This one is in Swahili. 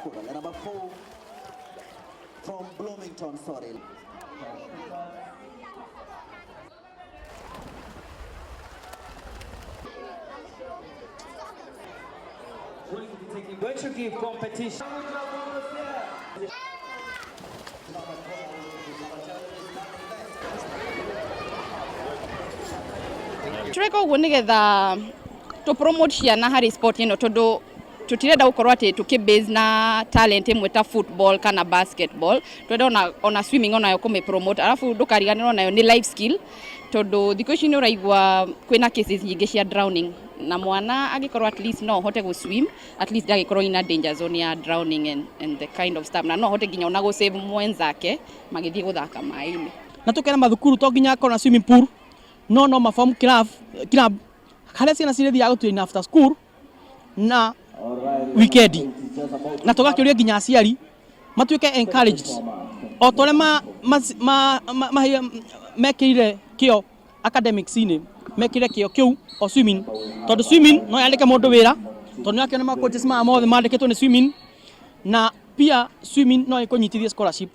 Number 4 from Bloomington, sorry. Going to give competition. Tureka uguo nigetha to promote ciana hari sport ino tondu tutirenda gukorwo ati tukibase na talent imwe ta football kana basketball, twenda ona swimming ona yo kume promote, alafu ndukariganirwo nayo ni life skill tondu thikũ ici ni uraigua kwina cases nyingi cia drowning na mwana agikorwo at least no hote go swim, at least agikorwo ina danger zone ya drowning and the kind of stuff, na no hote ginya ona go save mwenzake magithie guthaka mai-ini. Na tukena mathukuru to ginya akona swimming pool no maform club haria ciana cirithiaga gutuina after school na weekend, na tugakiuria ginya aciari matuike encouraged o tole mekire kio academics ini mekire kio kiu o swimming tondu swimming no yandike mundu wira tondu akiona ma coaches ma mothe mandikitwo ni swimming, na pia swimming no ikunyitithie scholarship.